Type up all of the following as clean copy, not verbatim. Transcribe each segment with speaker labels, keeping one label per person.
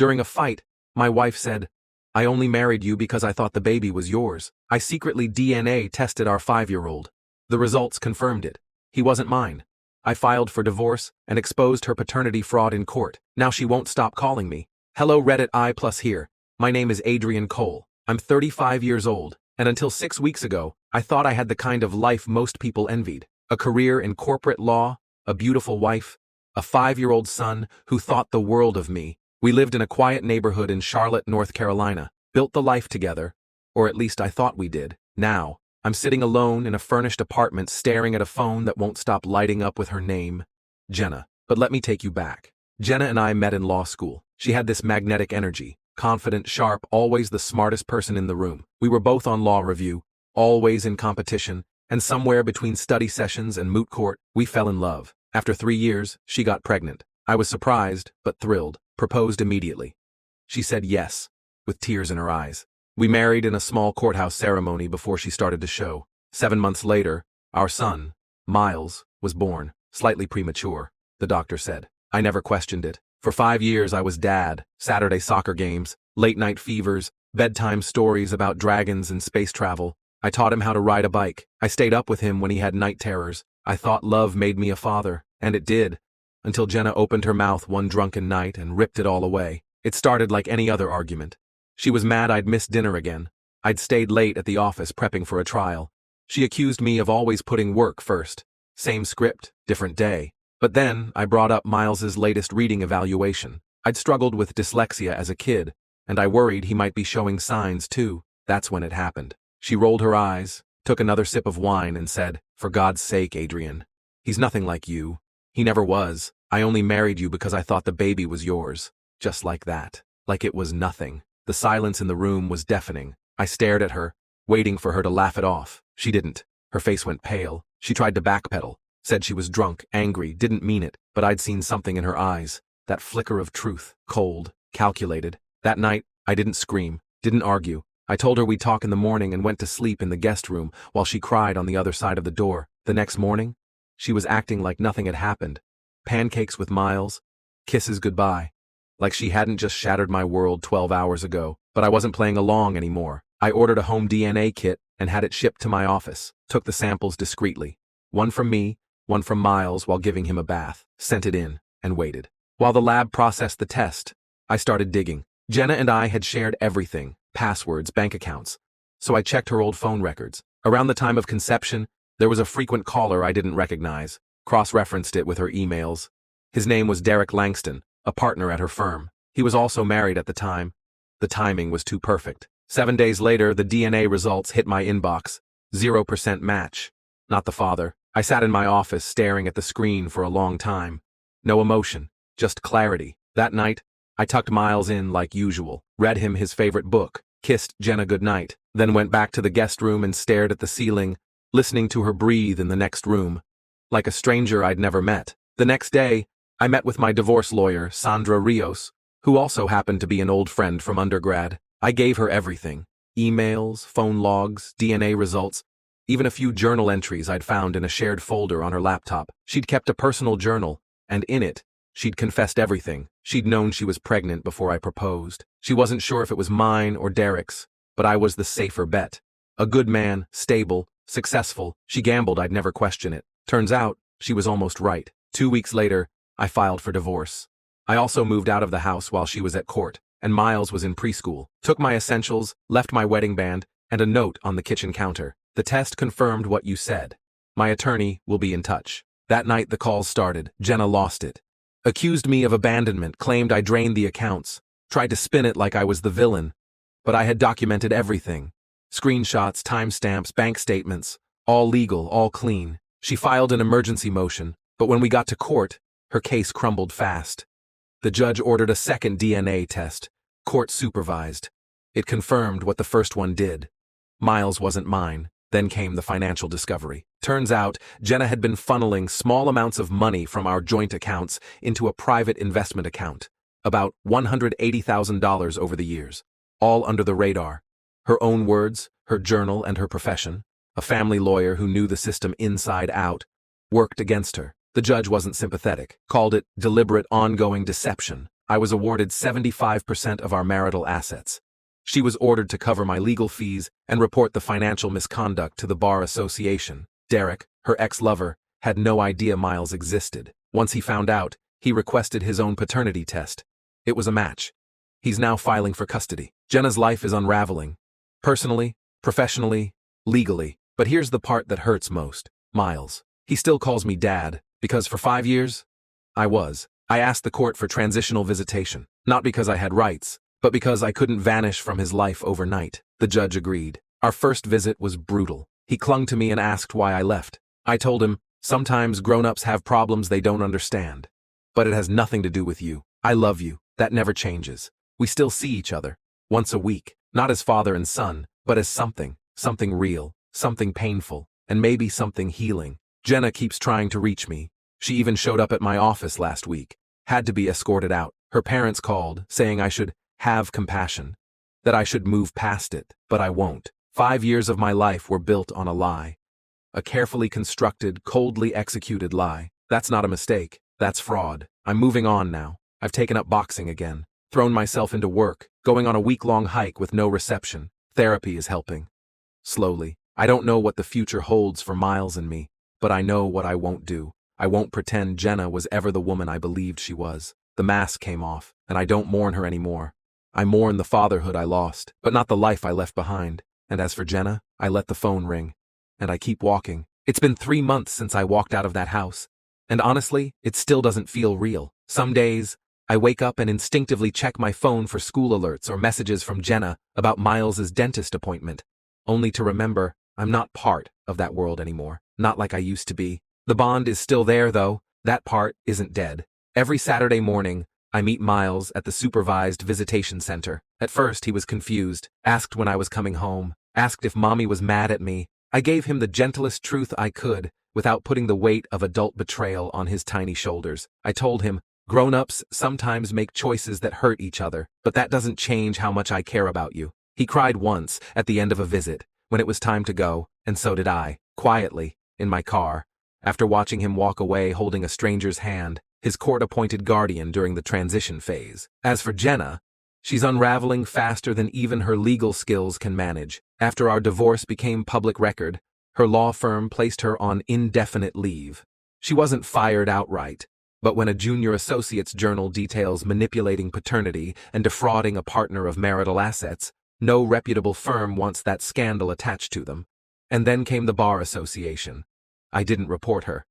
Speaker 1: During a fight, my wife said, "I only married you because I thought the baby was yours." I secretly DNA tested our 5-year-old. The results confirmed it. He wasn't mine. I filed for divorce and exposed her paternity fraud in court. Now she won't stop calling me. Hello Reddit I+ here. My name is Adrian Cole. I'm 35 years old, and until 6 weeks ago, I thought I had the kind of life most people envied. A career in corporate law, a beautiful wife, a 5-year-old son who thought the world of me. We lived in a quiet neighborhood in Charlotte, North Carolina, built the life together, or at least I thought we did. Now, I'm sitting alone in a furnished apartment staring at a phone that won't stop lighting up with her name, Jenna. But let me take you back. Jenna and I met in law school. She had this magnetic energy, confident, sharp, always the smartest person in the room. We were both on law review, always in competition, and somewhere between study sessions and moot court, we fell in love. After 3 years, she got pregnant. I was surprised, but thrilled, proposed immediately. She said yes, with tears in her eyes. We married in a small courthouse ceremony before she started to show. 7 months later, our son, Miles, was born, slightly premature, the doctor said. I never questioned it. For 5 years I was dad, Saturday soccer games, late-night fevers, bedtime stories about dragons and space travel. I taught him how to ride a bike. I stayed up with him when he had night terrors. I thought love made me a father, and it did, until Jenna opened her mouth one drunken night and ripped it all away. It started like any other argument. She was mad I'd missed dinner again. I'd stayed late at the office prepping for a trial. She accused me of always putting work first. Same script, different day. But then I brought up Miles's latest reading evaluation. I'd struggled with dyslexia as a kid, and I worried he might be showing signs too. That's when it happened. She rolled her eyes, took another sip of wine and said, "For God's sake, Adrian. He's nothing like you. He never was. I only married you because I thought the baby was yours." Just like that. Like it was nothing. The silence in the room was deafening. I stared at her, waiting for her to laugh it off. She didn't. Her face went pale. She tried to backpedal, said she was drunk, angry, didn't mean it, but I'd seen something in her eyes. That flicker of truth, cold, calculated. That night, I didn't scream, didn't argue. I told her we'd talk in the morning and went to sleep in the guest room while she cried on the other side of the door. The next morning, she was acting like nothing had happened. Pancakes with Miles, kisses goodbye. Like she hadn't just shattered my world 12 hours ago, but I wasn't playing along anymore. I ordered a home DNA kit and had it shipped to my office, took the samples discreetly. One from me, one from Miles while giving him a bath, sent it in, and waited. While the lab processed the test, I started digging. Jenna and I had shared everything, passwords, bank accounts, so I checked her old phone records. Around the time of conception, there was a frequent caller I didn't recognize, cross-referenced it with her emails. His name was Derek Langston, a partner at her firm. He was also married at the time. The timing was too perfect. 7 days later, the DNA results hit my inbox. 0% match. Not the father. I sat in my office staring at the screen for a long time. No emotion, just clarity. That night, I tucked Miles in like usual, read him his favorite book, kissed Jenna goodnight, then went back to the guest room and stared at the ceiling, listening to her breathe in the next room. Like a stranger I'd never met. The next day, I met with my divorce lawyer, Sandra Rios, who also happened to be an old friend from undergrad. I gave her everything. Emails, phone logs, DNA results, even a few journal entries I'd found in a shared folder on her laptop. She'd kept a personal journal, and in it, she'd confessed everything. She'd known she was pregnant before I proposed. She wasn't sure if it was mine or Derek's, but I was the safer bet. A good man, stable, successful. She gambled I'd never question it. Turns out, she was almost right. 2 weeks later, I filed for divorce. I also moved out of the house while she was at court, and Miles was in preschool. Took my essentials, left my wedding band, and a note on the kitchen counter. The test confirmed what you said. My attorney will be in touch. That night the calls started. Jenna lost it. Accused me of abandonment, claimed I drained the accounts, tried to spin it like I was the villain. But I had documented everything. Screenshots, timestamps, bank statements, all legal, all clean. She filed an emergency motion, but when we got to court, her case crumbled fast. The judge ordered a second DNA test, court supervised. It confirmed what the first one did. Miles wasn't mine. Then came the financial discovery. Turns out, Jenna had been funneling small amounts of money from our joint accounts into a private investment account, about $180,000 over the years, all under the radar. Her own words, her journal, and her profession, a family lawyer who knew the system inside out, worked against her. The judge wasn't sympathetic, called it deliberate ongoing deception. I was awarded 75% of our marital assets. She was ordered to cover my legal fees and report the financial misconduct to the Bar Association. Derek, her ex-lover, had no idea Miles existed. Once he found out, he requested his own paternity test. It was a match. He's now filing for custody. Jenna's life is unraveling. Personally, professionally, legally. But here's the part that hurts most. Miles. He still calls me Dad, because for 5 years, I asked the court for transitional visitation, not because I had rights, but because I couldn't vanish from his life overnight. The judge agreed. Our first visit was brutal. He clung to me and asked why I left. I told him, sometimes grown-ups have problems they don't understand. But it has nothing to do with you. I love you. That never changes. We still see each other. Once a week. Not as father and son, but as something real, something painful, and maybe something healing. Jenna keeps trying to reach me. She even showed up at my office last week. Had to be escorted out. Her parents called, saying I should have compassion, that I should move past it, but I won't. 5 years of my life were built on a lie. A carefully constructed, coldly executed lie. That's not a mistake. That's fraud. I'm moving on now. I've taken up boxing again. Thrown myself into work, going on a week-long hike with no reception. Therapy is helping. Slowly. I don't know what the future holds for Miles and me, but I know what I won't do. I won't pretend Jenna was ever the woman I believed she was. The mask came off, and I don't mourn her anymore. I mourn the fatherhood I lost, but not the life I left behind. And as for Jenna, I let the phone ring. And I keep walking. It's been 3 months since I walked out of that house. And honestly, it still doesn't feel real. Some days, I wake up and instinctively check my phone for school alerts or messages from Jenna about Miles's dentist appointment, only to remember I'm not part of that world anymore, not like I used to be. The bond is still there, though. That part isn't dead. Every Saturday morning, I meet Miles at the supervised visitation center. At first, he was confused, asked when I was coming home, asked if Mommy was mad at me. I gave him the gentlest truth I could, without putting the weight of adult betrayal on his tiny shoulders. I told him, grown-ups sometimes make choices that hurt each other, but that doesn't change how much I care about you. He cried once, at the end of a visit, when it was time to go, and so did I, quietly, in my car, after watching him walk away holding a stranger's hand, his court-appointed guardian during the transition phase. As for Jenna, she's unraveling faster than even her legal skills can manage. After our divorce became public record, her law firm placed her on indefinite leave. She wasn't fired outright, but when a junior associate's journal details manipulating paternity and defrauding a partner of marital assets, no reputable firm wants that scandal attached to them. And then came the Bar Association. I didn't report her,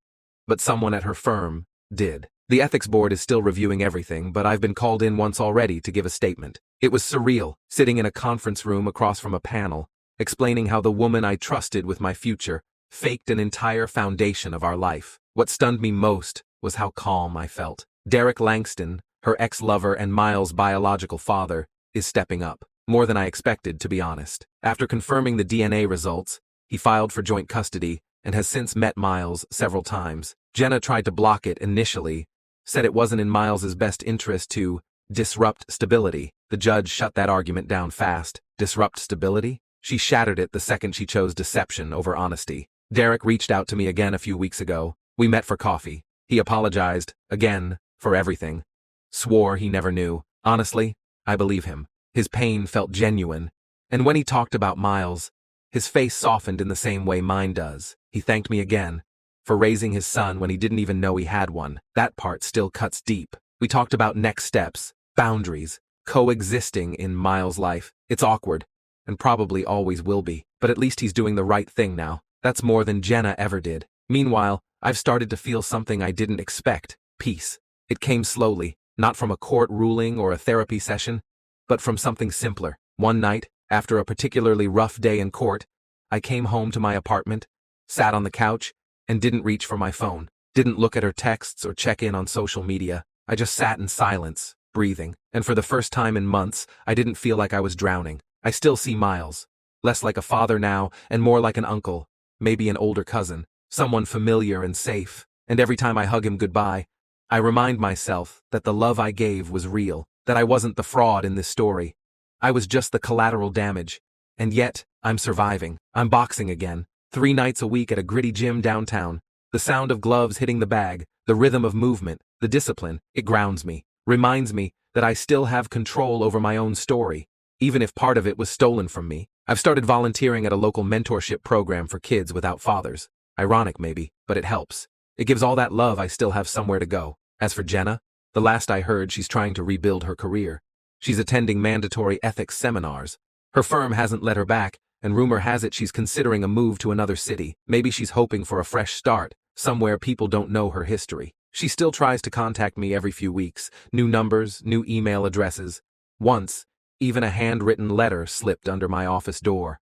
Speaker 1: but someone at her firm did. The ethics board is still reviewing everything, but I've been called in once already to give a statement. It was surreal, sitting in a conference room across from a panel, explaining how the woman I trusted with my future faked an entire foundation of our life. What stunned me most was how calm I felt. Derek Langston, her ex-lover and Miles' biological father, is stepping up. More than I expected, to be honest. After confirming the DNA results, he filed for joint custody and has since met Miles several times. Jenna tried to block it initially, said it wasn't in Miles's best interest to disrupt stability. The judge shut that argument down fast. Disrupt stability? She shattered it the second she chose deception over honesty. Derek reached out to me again a few weeks ago. We met for coffee. He apologized, again, for everything. Swore he never knew. Honestly, I believe him. His pain felt genuine. And when he talked about Miles, his face softened in the same way mine does. He thanked me again for raising his son when he didn't even know he had one. That part still cuts deep. We talked about next steps, boundaries, coexisting in Miles' life. It's awkward, and probably always will be, but at least he's doing the right thing now. That's more than Jenna ever did. Meanwhile, I've started to feel something I didn't expect. Peace. It came slowly, not from a court ruling or a therapy session, but from something simpler. One night, after a particularly rough day in court, I came home to my apartment, sat on the couch, and didn't reach for my phone. Didn't look at her texts or check in on social media. I just sat in silence, breathing, and for the first time in months, I didn't feel like I was drowning. I still see Miles. Less like a father now, and more like an uncle, maybe an older cousin, someone familiar and safe. And every time I hug him goodbye, I remind myself that the love I gave was real, that I wasn't the fraud in this story. I was just the collateral damage. And yet, I'm surviving. I'm boxing again, 3 nights a week at a gritty gym downtown. The sound of gloves hitting the bag, the rhythm of movement, the discipline, it grounds me, reminds me that I still have control over my own story, even if part of it was stolen from me. I've started volunteering at a local mentorship program for kids without fathers. Ironic maybe, but it helps. It gives all that love I still have somewhere to go. As for Jenna, the last I heard, she's trying to rebuild her career. She's attending mandatory ethics seminars. Her firm hasn't let her back, and rumor has it she's considering a move to another city. Maybe she's hoping for a fresh start, somewhere people don't know her history. She still tries to contact me every few weeks, new numbers, new email addresses. Once, even a handwritten letter slipped under my office door.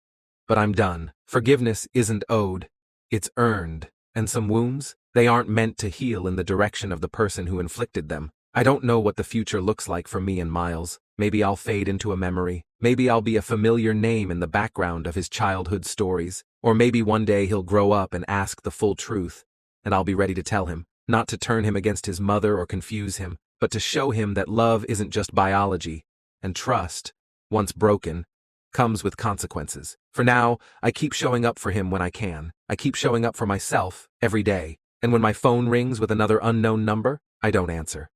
Speaker 1: But I'm done. Forgiveness isn't owed, it's earned. And some wounds? They aren't meant to heal in the direction of the person who inflicted them. I don't know what the future looks like for me and Miles. Maybe I'll fade into a memory. Maybe I'll be a familiar name in the background of his childhood stories. Or maybe one day he'll grow up and ask the full truth, and I'll be ready to tell him, not to turn him against his mother or confuse him, but to show him that love isn't just biology, and trust, once broken, comes with consequences. For now, I keep showing up for him when I can. I keep showing up for myself every day. And when my phone rings with another unknown number, I don't answer.